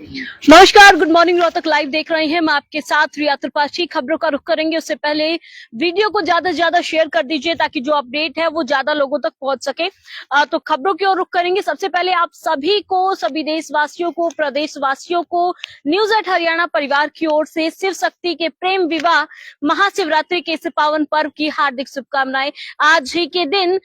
नमस्कार, good morning. Rohtak live देख रहे हैं, मैं आपके साथ रिया त्रिपाठी। खबरों का रुख करेंगे उससे पहले वीडियो को ज्यादा से ज्यादा शेयर कर दीजिए ताकि जो अपडेट है वो ज्यादा लोगों तक पहुंच सके। तो खबरों की ओर रुख करेंगे। सबसे पहले आप सभी को, सभी देशवासियों को, प्रदेशवासियों को न्यूज एट हरियाणा परिवार की ओर से शिव शक्ति के प्रेम विवाह महाशिवरात्रि के इस पावन पर्व की हार्दिक शुभकामनाएं। आज ही के दिन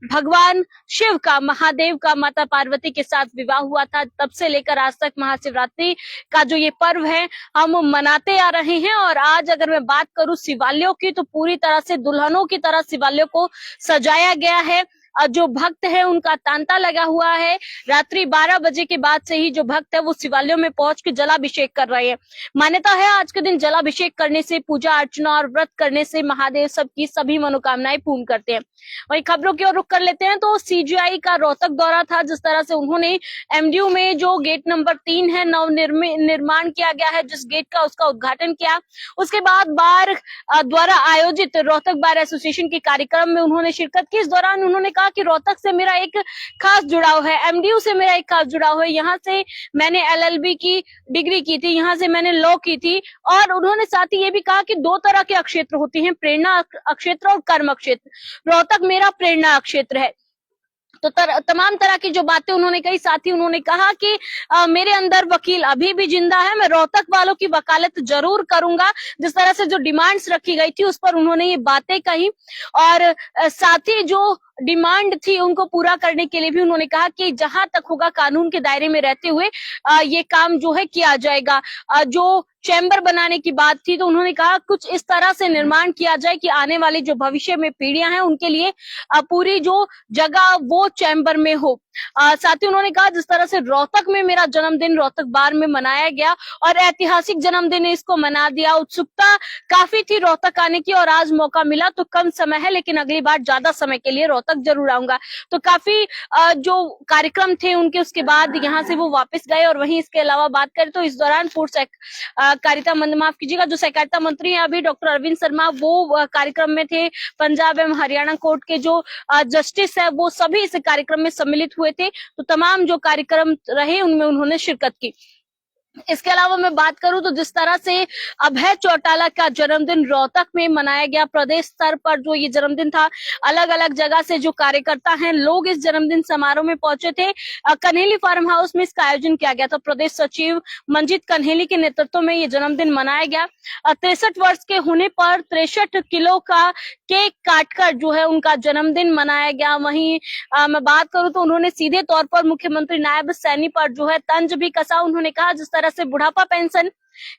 भगवान शिव का, महादेव का माता पार्वती के साथ विवाह हुआ था। तब से लेकर आज तक महाशिवरात्रि का जो ये पर्व है हम मनाते आ रहे हैं। और आज अगर मैं बात करूं शिवालयों की, तो पूरी तरह से दुल्हनों की तरह शिवालयों को सजाया गया है। जो भक्त है उनका तांता लगा हुआ है। रात्रि 12 बजे के बाद से ही जो भक्त है वो शिवालयों में पहुंच के जलाभिषेक कर रहे हैं। मान्यता है आज के दिन जलाभिषेक करने से, पूजा अर्चना और व्रत करने से महादेव सबकी सभी मनोकामनाएं पूर्ण करते हैं। वहीं खबरों की ओर रुख कर लेते हैं तो सीजीआई का रोहतक दौरा था। जिस तरह से उन्होंने एमडीयू में जो गेट नंबर 3 है नव निर्माण किया गया है जिस गेट का, उसका उद्घाटन किया। उसके बाद बार द्वारा आयोजित रोहतक बार एसोसिएशन के कार्यक्रम में उन्होंने शिरकत की। इस दौरान उन्होंने कहा कि रोहतक से मेरा एक खास जुड़ाव है, एमडीयू से मेरा एक खास जुड़ाव है। यहाँ से मैंने एलएलबी की डिग्री की थी, यहाँ से मैंने लॉ की थी। और उन्होंने साथ ही ये भी कहा कि दो तरह के अक्षेत्र होते हैं, प्रेरणा अक्षेत्र और कर्म क्षेत्र। रोहतक मेरा प्रेरणा क्षेत्र है। तो तमाम तरह की जो बातें उन्होंने कही। साथ ही उन्होंने कहा कि मेरे अंदर वकील अभी भी जिंदा है, मैं रोहतक वालों की वकालत जरूर करूंगा। जिस तरह से जो डिमांड्स रखी गई थी उस पर उन्होंने ये बातें कही। और साथ ही जो डिमांड थी उनको पूरा करने के लिए भी उन्होंने कहा कि जहां तक होगा कानून के दायरे में रहते हुए ये काम जो है किया जाएगा। जो चैम्बर बनाने की बात थी तो उन्होंने कहा कुछ इस तरह से निर्माण किया जाए कि आने वाली जो भविष्य में पीढ़ियां हैं उनके लिए पूरी जो जगह वो चैम्बर में हो। साथ ही उन्होंने कहा जिस तरह से रोहतक में मेरा जन्मदिन रोहतक बार में मनाया गया और ऐतिहासिक जन्मदिन इसको मना दिया। उत्सुकता काफी थी रोहतक आने की और आज मौका मिला तो कम समय है, लेकिन अगली बार ज्यादा समय के लिए रोहतक जरूर आऊंगा। तो काफी जो कार्यक्रम थे उनके, उसके बाद यहाँ से वो वापस गए। और वहीं इसके अलावा बात करें तो इस दौरान पूर्व सहकारिता माफ कीजिएगा, जो सहकारिता मंत्री हैं अभी डॉक्टर अरविंद शर्मा, वो कार्यक्रम में थे। पंजाब एवं हरियाणा कोर्ट के जो जस्टिस है वो सभी इस कार्यक्रम में सम्मिलित हुए थे। तो तमाम जो कार्यक्रम रहे उनमें उन्होंने शिरकत की। इसके अलावा मैं बात करूं तो जिस तरह से अभय चौटाला का जन्मदिन रोहतक में मनाया गया, प्रदेश स्तर पर जो ये जन्मदिन था, अलग अलग जगह से जो कार्यकर्ता हैं लोग इस जन्मदिन समारोह में पहुंचे थे। कन्हेली फार्म हाउस में इसका आयोजन किया गया था। प्रदेश सचिव मंजीत कन्हेली के नेतृत्व में ये जन्मदिन मनाया गया। 63 वर्ष के होने पर 63 किलो का केक काटकर जो है उनका जन्मदिन मनाया गया। वहीं मैं बात करूं तो उन्होंने सीधे तौर पर मुख्यमंत्री नायब सैनी पर जो है तंज भी कसा। उन्होंने कहा जिस तरह से बुढ़ापा पेंशन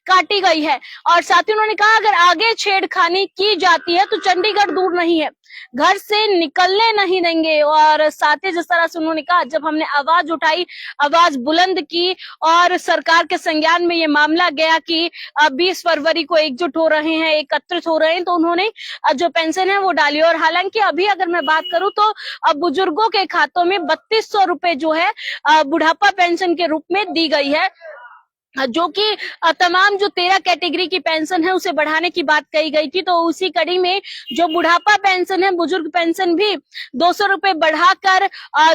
काटी गई है और साथ ही उन्होंने कहा अगर आगे छेड़खानी की जाती है तो चंडीगढ़ दूर नहीं है, घर से निकलने नहीं देंगे। और साथ ही जिस तरह से उन्होंने कहा जब हमने आवाज उठाई, आवाज बुलंद की और सरकार के संज्ञान में ये मामला गया कि 20 फरवरी को एकजुट हो रहे हैं, एकत्रित हो रहे हैं, तो उन्होंने जो पेंशन है वो डाली। और हालांकि अभी अगर मैं बात करूं तो बुजुर्गों के खातों में 3200 रुपए जो है बुढ़ापा पेंशन के रूप में दी गई है, जो कि तमाम जो 13 कैटेगरी की पेंशन है उसे बढ़ाने की बात कही गई थी। तो उसी कड़ी में जो बुढ़ापा पेंशन है, बुजुर्ग पेंशन भी 200 रुपए बढ़ाकर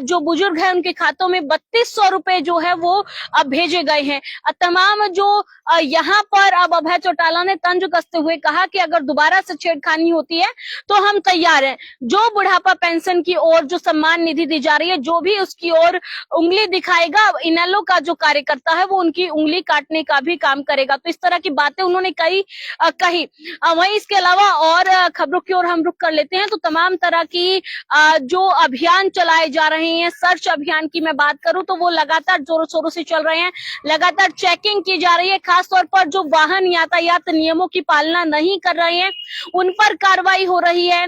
जो बुजुर्ग है उनके खातों में 3200 रुपए जो है वो भेजे गए हैं। तमाम जो यहाँ पर अब अभय चौटाला ने तंज कसते हुए कहा कि अगर दोबारा से छेड़खानी होती है तो हम तैयार हैं। जो बुढ़ापा पेंशन की ओर जो सम्मान निधि दी जा रही है, जो भी उसकी ओर उंगली दिखाएगा, इनेलो का जो कार्यकर्ता है वो उनकी उंगली काटने का भी काम करेगा। तो इस तरह की बातें उन्होंने कही। वहीं इसके अलावा और खबरों की ओर हम रुख कर लेते हैं तो तमाम तरह की जो अभियान चलाए जा रहे हैं, सर्च अभियान की मैं बात करूं तो वो लगातार जोरों शोरों से चल रहे हैं। लगातार चेकिंग की जा रही है, खासतौर पर जो वाहन यातायात नियमों की पालना नहीं कर रहे हैं उन पर कार्रवाई हो रही है।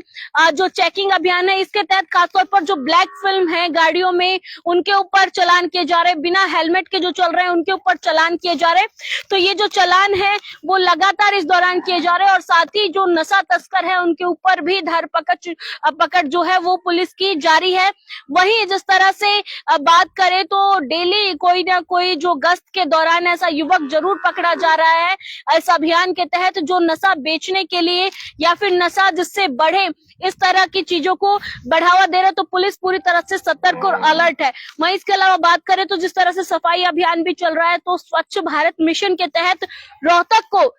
जो चेकिंग अभियान है इसके तहत खासतौर पर जो ब्लैक फिल्म है गाड़ियों में उनके ऊपर चालान किए जा रहे हैं, बिना हेलमेट के जो चल रहे हैं उनके ऊपर चालान किए जा रहे। तो ये जो चालान है वो लगातार इस दौरान किए जा रहे हैं। और साथ ही जो नशा तस्कर है उनके ऊपर भी पकड़ जो है वो पुलिस की जारी है। वहीं जिस तरह से बात करें तो डेली कोई ना कोई जो गश्त के दौरान ऐसा युवक जरूर पकड़ा जा रहा है। इस अभियान के तहत जो नशा बेचने के लिए या फिर नशा जिससे बढ़े इस तरह की चीजों को बढ़ावा दे रहे हैं, तो पुलिस पूरी तरह से सतर्क और अलर्ट है। वहीं इसके अलावा बात करें तो जिस तरह से सफाई अभियान भी चल रहा है, तो स्वच्छ भारत मिशन के तहत रोहतक को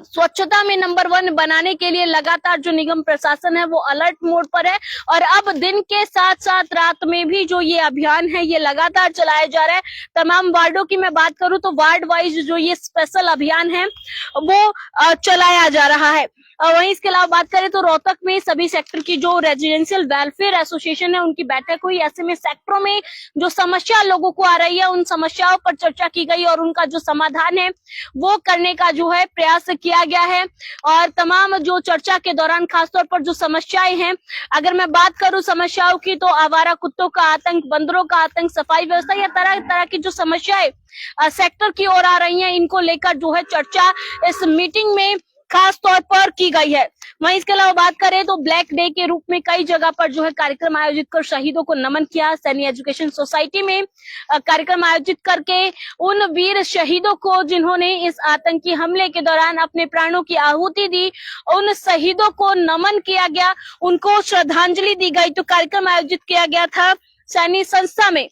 स्वच्छता में नंबर 1 बनाने के लिए लगातार जो निगम प्रशासन है वो अलर्ट मोड पर है। और अब दिन के साथ साथ रात में भी जो ये अभियान है ये लगातार चलाया जा रहा है। तमाम वार्डों की मैं बात करूं तो वार्ड वाइज जो ये स्पेशल अभियान है वो चलाया जा रहा है। वहीं इसके अलावा बात करें तो रोहतक में सभी सेक्टर की जो रेजिडेंशियल वेलफेयर एसोसिएशन है उनकी बैठक हुई। ऐसे में सेक्टरों में जो समस्या लोगों को आ रही है उन समस्याओं पर चर्चा की गई और उनका जो समाधान है वो करने का जो है प्रयास किया गया है। और तमाम जो चर्चा के दौरान खासतौर पर जो समस्याएं हैं, अगर मैं बात करूं समस्याओं की, तो आवारा कुत्तों का आतंक, बंदरों का आतंक, सफाई व्यवस्था या तरह तरह की जो समस्याएं सेक्टर की ओर आ रही हैं, इनको लेकर जो है चर्चा इस मीटिंग में खास तौर पर की गई है। वहीं इसके अलावा बात करें तो ब्लैक डे के रूप में कई जगह पर जो है कार्यक्रम आयोजित कर शहीदों को नमन किया। सैनी एजुकेशन सोसाइटी में कार्यक्रम आयोजित करके उन वीर शहीदों को जिन्होंने इस आतंकी हमले के दौरान अपने प्राणों की आहुति दी, उन शहीदों को नमन किया गया, उनको श्रद्धांजलि दी गई। तो कार्यक्रम आयोजित किया गया था सैनी संस्था में।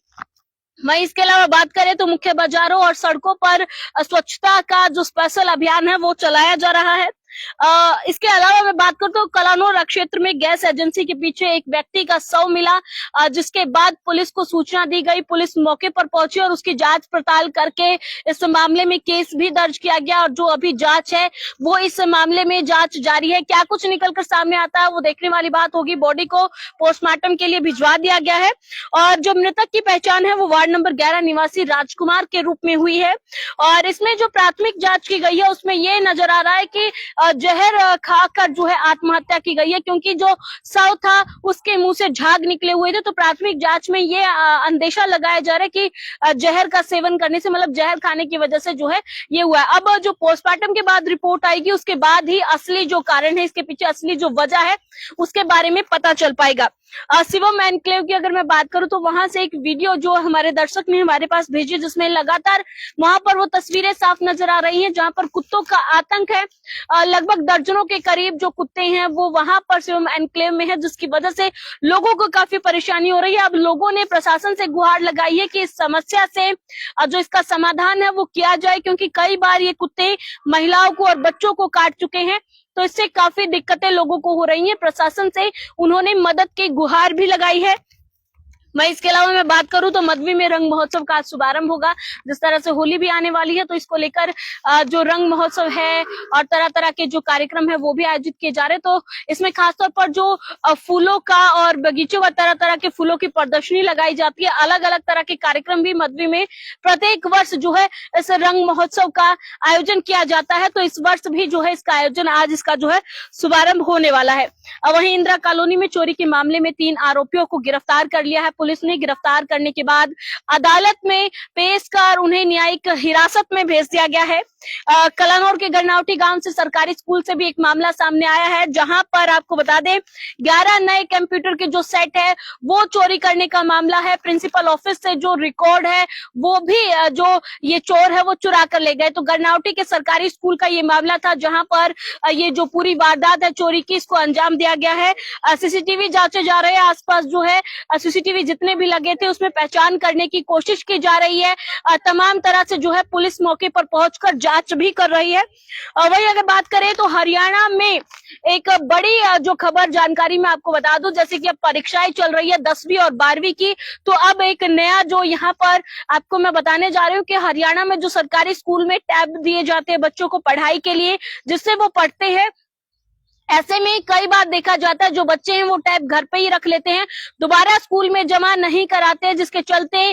वहीं इसके अलावा बात करें तो मुख्य बाजारों और सड़कों पर स्वच्छता का जो स्पेशल अभियान है वो चलाया जा रहा है। इसके अलावा मैं बात करूं तो कलानौर क्षेत्र में गैस एजेंसी के पीछे एक व्यक्ति का शव मिला, जिसके बाद पुलिस को सूचना दी गई। पुलिस मौके पर पहुंची और उसकी जांच पड़ताल करके इस मामले में केस भी दर्ज किया गया और जो अभी जांच है वो इस मामले में जांच जारी है। क्या कुछ निकलकर सामने आता है वो देखने वाली बात होगी। बॉडी को पोस्टमार्टम के लिए भिजवा दिया गया है और जो मृतक की पहचान है वो वार्ड नंबर 11 निवासी राजकुमार के रूप में हुई है। और इसमें जो प्राथमिक जांच की गई है उसमें ये नजर आ रहा है कि जहर खाकर जो है आत्महत्या की गई है, क्योंकि जो शव था उसके मुंह से झाग निकले हुए थे। तो प्राथमिक जांच में ये अंदेशा लगाया जा रहा है कि जहर का सेवन करने से, मतलब जहर खाने की वजह से जो है ये हुआ है। अब जो पोस्टमार्टम के बाद रिपोर्ट आएगी उसके बाद ही असली जो कारण है, इसके पीछे असली जो वजह है उसके बारे में पता चल पाएगा। शिवम एनक्लेव की अगर मैं बात करूं तो वहां से एक वीडियो जो हमारे दर्शक ने हमारे पास भेजी, जिसमें लगातार वहां पर वो तस्वीरें साफ नजर आ रही हैं जहां पर कुत्तों का आतंक है। लगभग दर्जनों के करीब जो कुत्ते हैं वो वहां पर शिवम एनक्लेव में है, जिसकी वजह से लोगों को काफी परेशानी हो रही है। अब लोगों ने प्रशासन से गुहार लगाई है कि इस समस्या से जो इसका समाधान है वो किया जाए, क्योंकि कई बार ये कुत्ते महिलाओं को और बच्चों को काट चुके हैं। तो इससे काफी दिक्कतें लोगों को हो रही हैं। प्रशासन से उन्होंने मदद की गुहार भी लगाई है। मैं इसके अलावा मैं बात करूं तो मध्वी में रंग महोत्सव का शुभारंभ होगा। जिस तरह से होली भी आने वाली है तो इसको लेकर जो रंग महोत्सव है और तरह तरह के जो कार्यक्रम है वो भी आयोजित किए जा रहे हैं। तो इसमें खासतौर पर जो फूलों का और बगीचों का तरह तरह के फूलों की प्रदर्शनी लगाई जाती है। अलग अलग तरह के कार्यक्रम भी मध्वी में प्रत्येक वर्ष जो है इस रंग महोत्सव का आयोजन किया जाता है। तो इस वर्ष भी जो है इसका आयोजन, आज इसका जो है शुभारंभ होने वाला है। वहीं इंदिरा कॉलोनी में चोरी के मामले में 3 आरोपियों को गिरफ्तार कर लिया है पुलिस ने। गिरफ्तार करने के बाद अदालत में पेश कर उन्हें न्यायिक हिरासत में भेज दिया गया है। कलानौर के गरनावटी गांव से सरकारी स्कूल से भी एक मामला सामने आया है, जहां पर आपको बता दें 11 नए कंप्यूटर के जो सेट है वो चोरी करने का मामला है। प्रिंसिपल ऑफिस से जो रिकॉर्ड है वो भी जो ये चोर है वो चुरा कर ले गए। तो गरनावटी के सरकारी स्कूल का ये मामला था, जहां पर ये जो पूरी वारदात है चोरी की, इसको अंजाम दिया गया है। सीसीटीवी जांचे जा रहे हैं। आसपास जो है सीसीटीवी जितने भी लगे थे उसमें पहचान करने की कोशिश की जा रही है। तमाम तरह से जो है पुलिस मौके पर पहुंचकर जांच भी कर रही है। वही अगर बात करें तो हरियाणा में एक बड़ी जो खबर जानकारी मैं आपको बता दूं, जैसे कि अब परीक्षाएं चल रही है 10वीं और 12वीं की, तो अब एक नया जो यहाँ पर आपको मैं बताने जा रही हूँ कि हरियाणा में जो सरकारी स्कूल में टैब दिए जाते हैं बच्चों को पढ़ाई के लिए, जिससे वो पढ़ते हैं। ऐसे में कई बार देखा जाता है जो बच्चे हैं वो टैब घर पे ही रख लेते हैं, दोबारा स्कूल में जमा नहीं कराते, जिसके चलते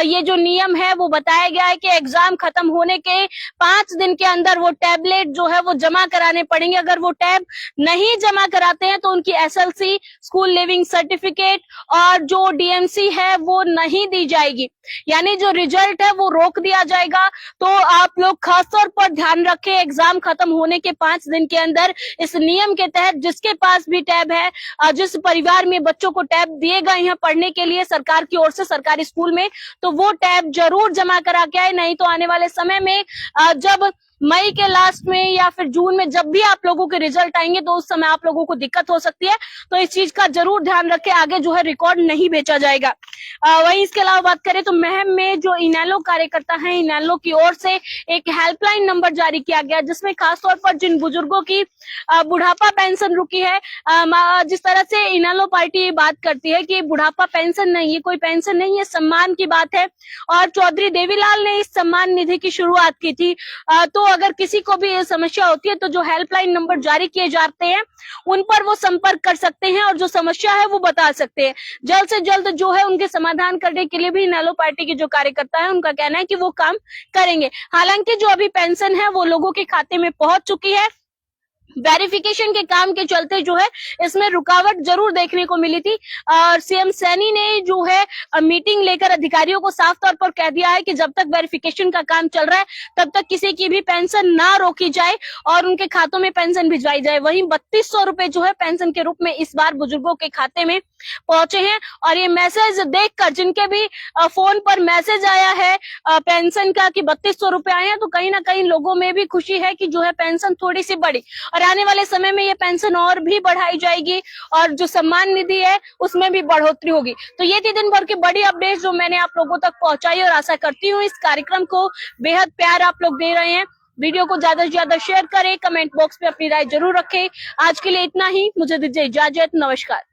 ये जो नियम है वो बताया गया है कि एग्जाम खत्म होने के 5 दिन के अंदर वो टैबलेट जो है वो जमा कराने पड़ेंगे। अगर वो टैब नहीं जमा कराते हैं तो उनकी एसएलसी, स्कूल लिविंग सर्टिफिकेट और जो डीएमसी है वो नहीं दी जाएगी, यानी जो रिजल्ट है वो रोक दिया जाएगा। तो आप लोग खासतौर पर ध्यान रखें, एग्जाम खत्म होने के 5 दिन के अंदर इस नियम के तहत जिसके पास भी टैब है, जिस परिवार में बच्चों को टैब दिए गए हैं पढ़ने के लिए सरकार की ओर से सरकारी स्कूल में, तो वो टैब जरूर जमा करा के आए। नहीं तो आने वाले समय में जब मई के लास्ट में या फिर जून में जब भी आप लोगों के रिजल्ट आएंगे तो उस समय आप लोगों को दिक्कत हो सकती है। तो इस चीज का जरूर ध्यान रखें, आगे जो है रिकॉर्ड नहीं बेचा जाएगा। वहीं इसके अलावा बात करें तो महम में जो इनेलो कार्यकर्ता हैं, इनेलो की ओर से एक हेल्पलाइन नंबर जारी किया गया, जिसमें खासतौर पर जिन बुजुर्गों की बुढ़ापा पेंशन रुकी है, जिस तरह से इनेलो पार्टी बात करती है कि बुढ़ापा पेंशन नहीं, ये कोई पेंशन नहीं है, सम्मान की बात है। और चौधरी देवीलाल ने इस सम्मान निधि की शुरुआत की थी। तो अगर किसी को भी ये समस्या होती है तो जो हेल्पलाइन नंबर जारी किए जाते हैं उन पर वो संपर्क कर सकते हैं और जो समस्या है वो बता सकते हैं। जल्द से जल्द जो है उनके समाधान करने के लिए भी इनेलो पार्टी के जो कार्यकर्ता है उनका कहना है कि वो काम करेंगे। हालांकि जो अभी पेंशन है वो लोगों के खाते में पहुंच चुकी है। वेरिफिकेशन के काम के चलते जो है इसमें रुकावट जरूर देखने को मिली थी। और सीएम सैनी ने जो है मीटिंग लेकर अधिकारियों को साफ तौर पर कह दिया है कि जब तक वेरिफिकेशन का काम चल रहा है तब तक किसी की भी पेंशन ना रोकी जाए और उनके खातों में पेंशन भिजवाई जाए। वहीं 3200 रुपए जो है पेंशन के रूप में इस बार बुजुर्गों के खाते में पहुंचे हैं। और ये मैसेज देखकर जिनके भी फोन पर मैसेज आया है पेंशन का कि 3200 रुपए आए हैं, तो कहीं ना कहीं लोगों में भी खुशी है कि जो है पेंशन थोड़ी सी बढ़ी और आने वाले समय में ये पेंशन और भी बढ़ाई जाएगी और जो सम्मान निधि है उसमें भी बढ़ोतरी होगी। तो ये थी दिन भर की बड़ी अपडेट जो मैंने आप लोगों तक पहुंचाई और आशा करती हूँ इस कार्यक्रम को बेहद प्यार आप लोग दे रहे हैं। वीडियो को ज्यादा से ज्यादा शेयर करें, कमेंट बॉक्स में अपनी राय जरूर रखें। आज के लिए इतना ही, मुझे दीजिए इजाजत, नमस्कार।